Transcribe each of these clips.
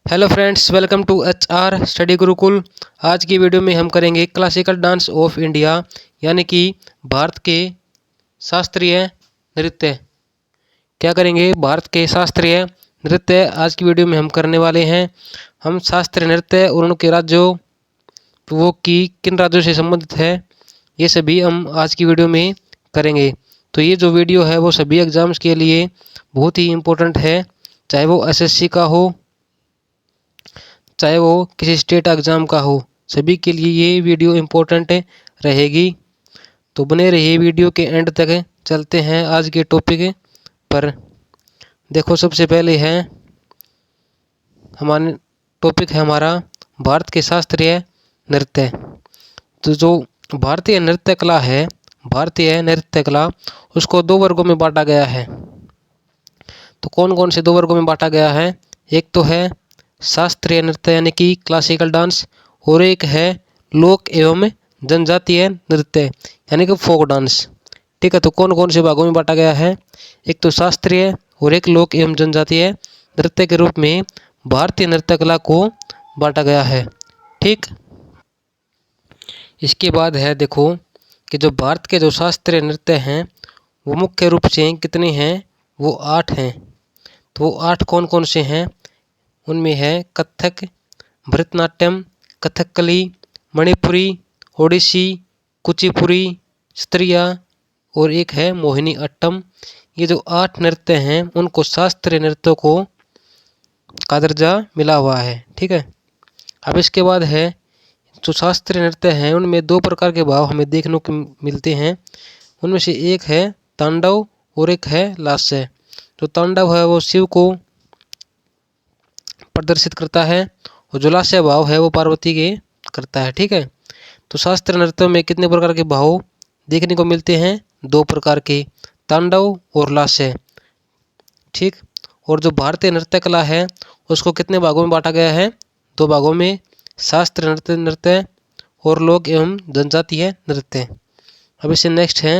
Hello friends, welcome to HR study Gurukul. आज की video में हम करेंगे क्लासिकल डांस ऑफ इंडिया, यानी कि भारत के शास्त्रीय नृत्य। क्या करेंगे? भारत के शास्त्रीय नृत्य आज की वीडियो में हम करने वाले हैं। हम शास्त्रीय नृत्य और उनके राज्यों, वो कि किन राज्यों से संबंधित है, ये सभी हम आज की वीडियो में करेंगे। तो ये जो वीडियो है वो सभी एग्ज़ाम्स के लिए बहुत ही इम्पोर्टेंट है, चाहे वो SSC का हो, चाहे वो किसी स्टेट एग्ज़ाम का हो, सभी के लिए ये वीडियो इम्पोर्टेंट रहेगी। तो बने रहिए वीडियो के एंड तक। चलते हैं आज के टॉपिक पर। देखो, सबसे पहले है हमारे टॉपिक है हमारा भारत के शास्त्रीय नृत्य। तो जो भारतीय नृत्य कला है, भारतीय नृत्य कला, उसको दो वर्गों में बांटा गया है। तो कौन कौन से दो वर्गों में बांटा गया है? एक तो है शास्त्रीय नृत्य यानी कि क्लासिकल डांस, और एक है लोक एवं जनजातीय नृत्य यानी कि फोक डांस। ठीक है, तो कौन कौन से भागों में बांटा गया है? एक तो शास्त्रीय और एक लोक एवं जनजातीय नृत्य के रूप में भारतीय नृत्य कला को बांटा गया है। ठीक, इसके बाद है देखो कि जो भारत के जो शास्त्रीय नृत्य हैं वो मुख्य रूप से कितने हैं? वो 8 हैं। तो वो 8 कौन कौन से हैं? उनमें है कथक, भरतनाट्यम, कथकली, मणिपुरी, ओडिसी, कुचिपुड़ी, सत्रिया और एक है मोहिनी अट्टम। ये जो 8 नृत्य हैं उनको शास्त्रीय नृत्यों को का दर्जा मिला हुआ है। ठीक है, अब इसके बाद है जो शास्त्रीय नृत्य हैं उनमें दो प्रकार के भाव हमें देखने को मिलते हैं। उनमें से एक है तांडव और एक है लास्य। जो तांडव है वो शिव को प्रदर्शित करता है और जो लास्य भाव है वो पार्वती के करता है। ठीक है, तो शास्त्रीय नृत्यों में कितने प्रकार के भाव देखने को मिलते हैं? दो प्रकार के, तांडव और लास्य। ठीक, और जो भारतीय नृत्य कला है उसको कितने भागों में बांटा गया है? दो भागों में, शास्त्रीय नृत्य और लोक एवं जनजातीय नृत्य। अब इससे नेक्स्ट है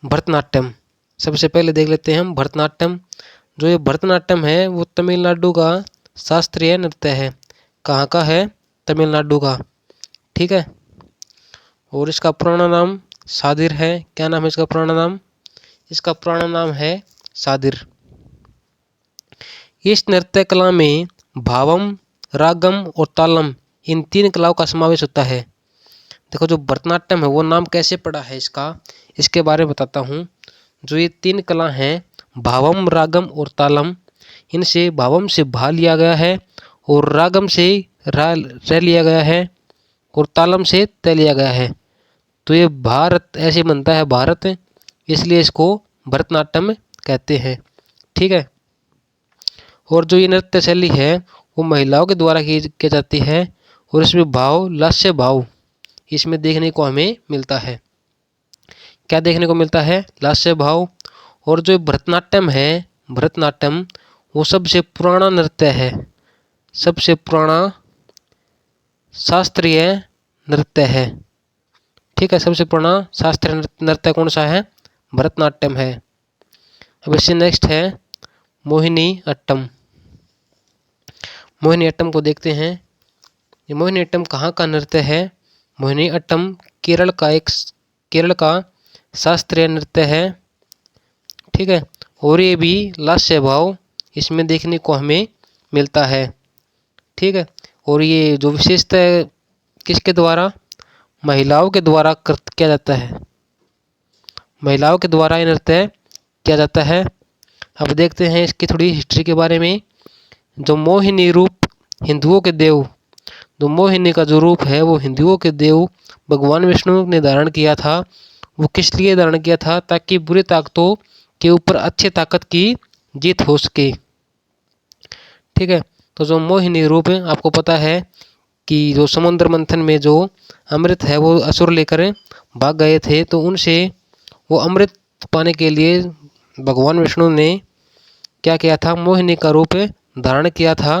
भरतनाट्यम। सबसे पहले देख लेते हैं हम भरतनाट्यम। जो ये भरतनाट्यम है वो तमिलनाडु का शास्त्रीय नृत्य है। कहाँ का है? तमिलनाडु का। ठीक है, और इसका पुराना नाम सादिर है। क्या नाम है इसका पुराना नाम? इसका पुराना नाम है सादिर। इस नृत्य कला में भावम, रागम और तालम, इन 3 कलाओं का समावेश होता है। देखो, जो भरतनाट्यम है वो नाम कैसे पड़ा है इसका, इसके बारे में बताता हूँ। जो ये 3 कला हैं, भावम, रागम और तालम, इनसे भावम से भा लिया गया है और रागम से रा लिया गया है और तालम से तय लिया गया है। तो ये भारत ऐसे बनता है भारत, इसलिए इसको भरतनाट्यम कहते हैं। ठीक है, और जो ये नृत्य शैली है वो महिलाओं के द्वारा की जाती है और इसमें भाव, लास्य भाव इसमें देखने को हमें मिलता है। क्या देखने को मिलता है? लास्य भाव। और जो भरतनाट्यम है, भरतनाट्यम वो सबसे पुराना नृत्य है, सबसे पुराना शास्त्रीय नृत्य है। ठीक है, सबसे पुराना शास्त्रीय नृत्य कौन सा है? भरतनाट्यम है। अब इससे नेक्स्ट है मोहिनी अट्टम। मोहिनी अट्टम को देखते हैं। ये मोहिनी अट्टम कहाँ का नृत्य है? मोहिनी अट्टम केरल का शास्त्रीय नृत्य है। ठीक है, और ये भी लास्य भाव इसमें देखने को हमें मिलता है। ठीक है, और ये जो विशेषता है किसके द्वारा? महिलाओं के द्वारा किया जाता है। महिलाओं के द्वारा ये नृत्य किया जाता है। अब देखते हैं इसकी थोड़ी हिस्ट्री के बारे में। जो मोहिनी रूप हिंदुओं के देव, जो मोहिनी का जो रूप है वो हिंदुओं के देव भगवान विष्णु ने धारण किया था। वो किस लिए धारण किया था? ताकि बुरी ताकतों के ऊपर अच्छे ताकत की जीत हो सके। ठीक है, तो जो मोहिनी रूप है, आपको पता है कि जो समुद्र मंथन में जो अमृत है वो असुर लेकर भाग गए थे, तो उनसे वो अमृत पाने के लिए भगवान विष्णु ने क्या किया था? मोहिनी का रूप धारण किया था।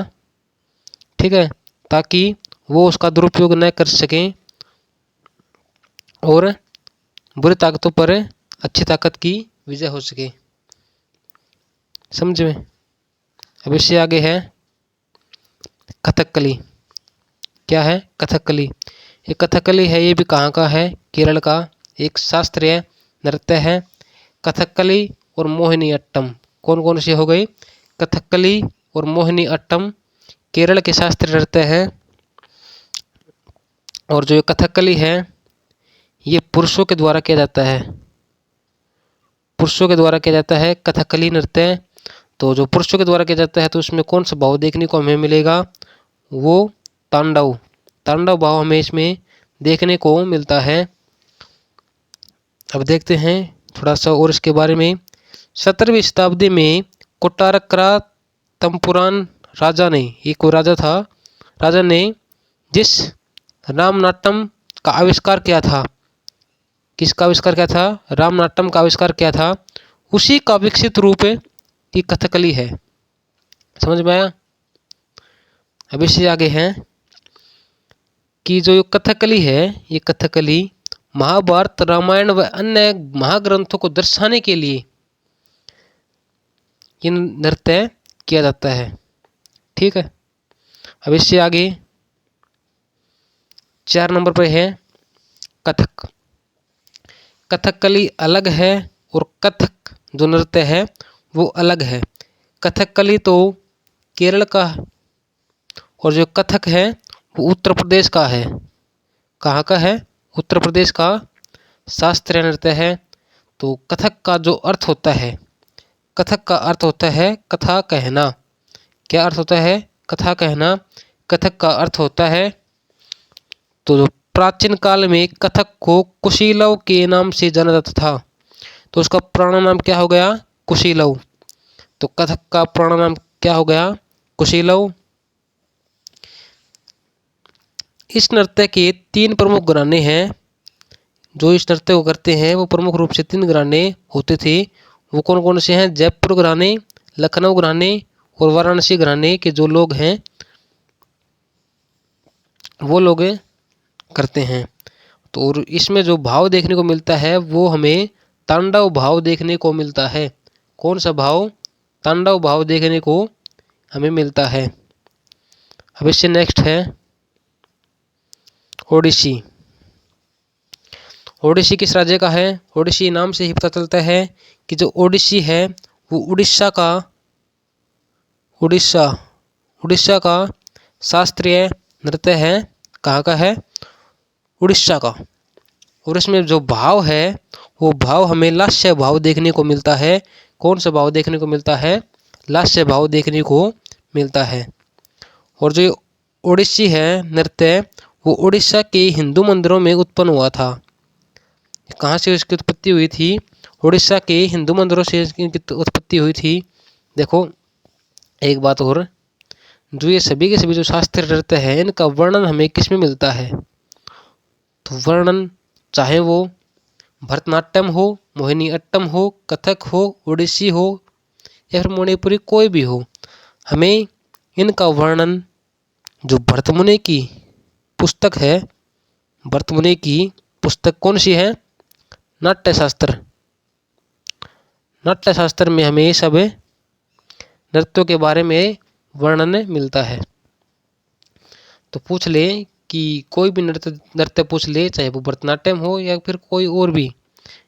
ठीक है, ताकि वो उसका दुरुपयोग न कर सकें और बुरी ताकतों पर अच्छी ताकत की विजय हो सके। समझ में? अब इससे आगे है कथकली। क्या है? कथकली। ये कथकली है, ये भी कहाँ का है? केरल का एक शास्त्रीय नृत्य है। कथकली और मोहिनी अट्टम कौन कौन सी हो गई? कथकली और मोहिनी अट्टम केरल के शास्त्रीय नृत्य है। और जो ये कथकली है ये पुरुषों के द्वारा किया जाता है, पुरुषों के द्वारा किया जाता है कथकली नृत्य। तो जो पुरुषों के द्वारा किया जाता है तो उसमें कौन सा भाव देखने को हमें मिलेगा? वो तांडव, तांडव भाव हमें इसमें देखने को मिलता है। अब देखते हैं थोड़ा सा और इसके बारे में। 17वीं शताब्दी में कोट्टारकरा तंपुरान राजा ने, ये कोई राजा था, राजा ने जिस रामनाट्यम का आविष्कार किया था, किसका आविष्कार किया था? रामनाट्यम का आविष्कार किया था, उसी का विकसित रूप की कथकली है। समझ में आया? अब इससे आगे है कि जो कथकली है, ये कथकली महाभारत, रामायण व अन्य महाग्रंथों को दर्शाने के लिए ये नृत्य किया जाता है। ठीक है। अब इससे आगे 4 नंबर पर है कथक। कथकली अलग है और कथक जो नृत्य है वो अलग है। कथकली तो केरल का और जो कथक है वो उत्तर प्रदेश का है। कहाँ का है? उत्तर प्रदेश का शास्त्रीय नृत्य है। तो कथक का जो अर्थ होता है, कथक का अर्थ होता है कथा कहना। क्या अर्थ होता है? कथा कहना। कथक का अर्थ होता है, तो जो प्राचीन काल में कथक को कुशीलव के नाम से जाना जाता था, तो उसका पुराना नाम क्या हो गया? कुशीलव। तो कथक का पुराना नाम क्या हो गया? कुशीलव। इस नृत्य के 3 प्रमुख घराने हैं। जो इस नृत्य को करते हैं वो प्रमुख रूप से 3 घराने होते थे। वो कौन कौन से हैं? जयपुर घराने, लखनऊ घराने और वाराणसी घराने के जो लोग हैं वो लोग करते हैं। तो और इसमें जो भाव देखने को मिलता है वो हमें तांडव भाव देखने को मिलता है। कौन सा भाव? तांडव भाव देखने को हमें मिलता है। अब इससे नेक्स्ट है ओडिसी। ओडिसी किस राज्य का है? ओडिसी नाम से ही पता चलता है कि जो ओडिसी है वो उड़ीसा का शास्त्रीय नृत्य है। कहाँ का है? उड़ीसा का। और इसमें जो भाव है वो भाव हमें लास्य भाव देखने को मिलता है। कौन सा भाव देखने को मिलता है? लास्य भाव देखने को मिलता है। और जो ओडिसी है नृत्य वो उड़ीसा के हिंदू मंदिरों में उत्पन्न हुआ था। कहाँ से इसकी उत्पत्ति हुई थी? उड़ीसा के हिंदू मंदिरों से इसकी उत्पत्ति हुई थी। देखो एक बात और, जो ये सभी के सभी जो शास्त्रीय नृत्य है इनका वर्णन हमें किस में मिलता है? तो वर्णन चाहे वो भरतनाट्यम हो, मोहिनी अट्टम हो, कथक हो, ओडिसी हो या फिर मणिपुरी, कोई भी हो, हमें इनका वर्णन जो भरतमुनि की पुस्तक है, भरतमुनि की पुस्तक कौन सी है? नाट्यशास्त्र। नाट्यशास्त्र में हमें सब नृत्यों के बारे में वर्णन मिलता है। तो पूछ ले कि कोई भी नृत्य पूछ ले, चाहे वो भरतनाट्यम हो या फिर कोई और भी,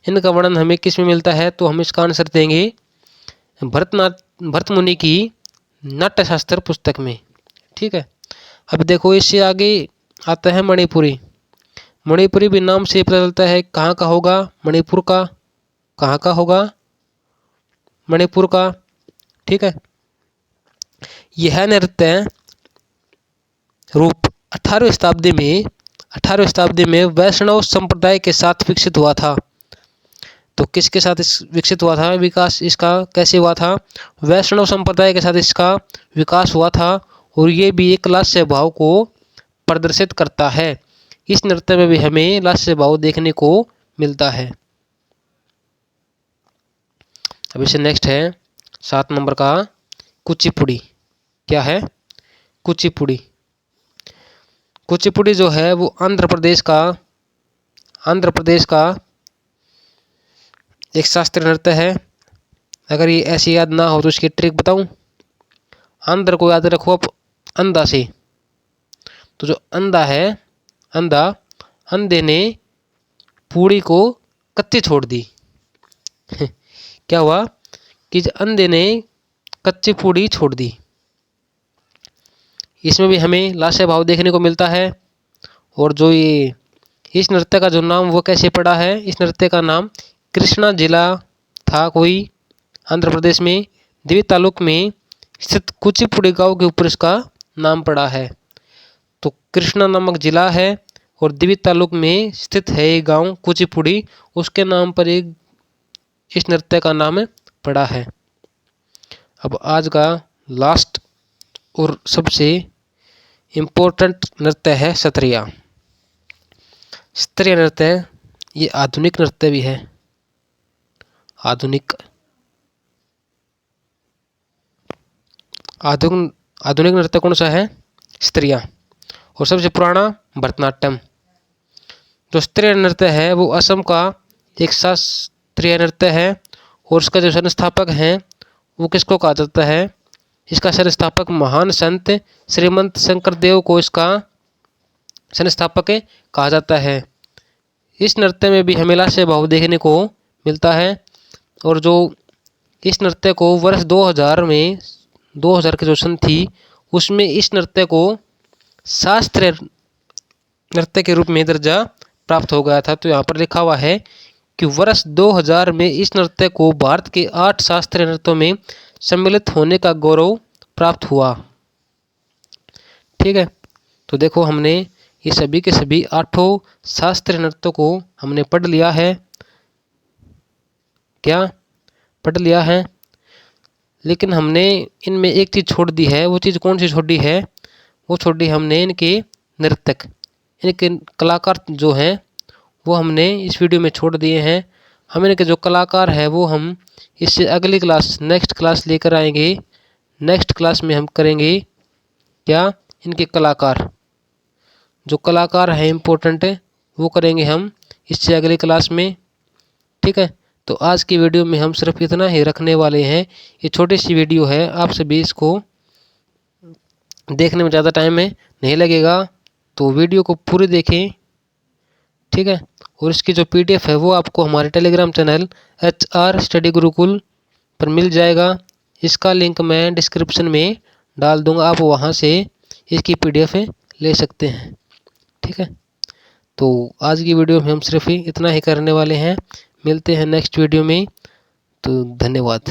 इनका वर्णन हमें किस में मिलता है? तो हम इसका आंसर देंगे भरतमुनि की नाट्यशास्त्र पुस्तक में। ठीक है। अब देखो इससे आगे आता है मणिपुरी। मणिपुरी भी नाम से पता चलता है कहाँ का होगा? मणिपुर का। कहाँ का होगा? मणिपुर का। ठीक है। यह नृत्य रूप 18वीं शताब्दी में वैष्णव संप्रदाय के साथ विकसित हुआ था। तो किसके साथ विकसित हुआ था? विकास इसका कैसे हुआ था? वैष्णव संप्रदाय के साथ इसका विकास हुआ था। और ये भी एक लास्य भाव को प्रदर्शित करता है। इस नृत्य में भी हमें लास्य भाव देखने को मिलता है। अब इससे नेक्स्ट है 7 नंबर का कुचिपुड़ी। क्या है? कुचिपुड़ी। कुचिपुड़ी जो है वो आंध्र प्रदेश का एक शास्त्रीय नृत्य है। अगर ये ऐसी याद ना हो तो इसकी ट्रिक बताऊं? आंध्र को याद रखो आप अंधा से। तो जो अंधा है, अंधे ने पूड़ी को कच्ची छोड़ दी। क्या हुआ कि अंधे ने कच्ची पूड़ी छोड़ दी। इसमें भी हमें लास्य भाव देखने को मिलता है। और जो ये इस नृत्य का जो नाम वो कैसे पड़ा है, इस नृत्य का नाम कृष्णा जिला था कोई आंध्र प्रदेश में, दिवी तालुक में स्थित कुचिपुड़ी गांव के ऊपर इसका नाम पड़ा है। तो कृष्णा नामक जिला है और दिवी तालुक में स्थित है ये गांव कुचिपुड़ी, उसके नाम पर एक इस नृत्य का नाम पड़ा है। अब आज का लास्ट और सबसे इम्पोर्टेंट नृत्य है सत्रिया। सत्रिया नृत्य ये आधुनिक नृत्य भी है। आधुनिक नृत्य कौन सा है? सत्रिया। और सबसे पुराना भरतनाट्यम। जो सत्रिया नृत्य है वो असम का एक शास्त्रीय नृत्य है और उसका जो संस्थापक है वो किसको कहा जाता है? इसका संस्थापक महान संत श्रीमंत शंकरदेव को इसका संस्थापक कहा जाता है। इस नृत्य में भी हमें लास्य भाव देखने को मिलता है। और जो इस नृत्य को वर्ष 2000 की जो सन थी उसमें इस नृत्य को शास्त्रीय नृत्य के रूप में दर्जा प्राप्त हो गया था। तो यहाँ पर लिखा हुआ है कि वर्ष 2000 में इस नृत्य को भारत के 8 शास्त्रीय नृत्यों में सम्मिलित होने का गौरव प्राप्त हुआ। ठीक है, तो देखो हमने ये सभी के सभी 8 शास्त्रीय नृत्यों को हमने पढ़ लिया है। क्या पढ़ लिया है? लेकिन हमने इनमें एक चीज़ छोड़ दी है। वो चीज़ कौन सी छोड़ी है? वो छोड़ी हमने इनके नर्तक, इनके कलाकार जो हैं वो हमने इस वीडियो में छोड़ दिए हैं। हम इनके जो कलाकार हैं वो हम इससे अगली क्लास नेक्स्ट क्लास लेकर आएंगे। नेक्स्ट क्लास में हम करेंगे क्या? इनके कलाकार, जो कलाकार हैं इम्पोर्टेंट वो करेंगे हम इससे अगली क्लास में। ठीक है, तो आज की वीडियो में हम सिर्फ इतना ही रखने वाले हैं। ये छोटी सी वीडियो है, आप सभी इसको देखने में ज़्यादा टाइम नहीं लगेगा, तो वीडियो को पूरी देखें। ठीक है, और इसकी जो PDF है वो आपको हमारे Telegram channel HR study Gurukul पर मिल जाएगा। इसका लिंक मैं डिस्क्रिप्शन में डाल दूंगा, आप वहाँ से इसकी PDF ले सकते हैं। ठीक है, तो आज की वीडियो में हम सिर्फ इतना ही करने वाले हैं। मिलते हैं नेक्स्ट वीडियो में, तो धन्यवाद।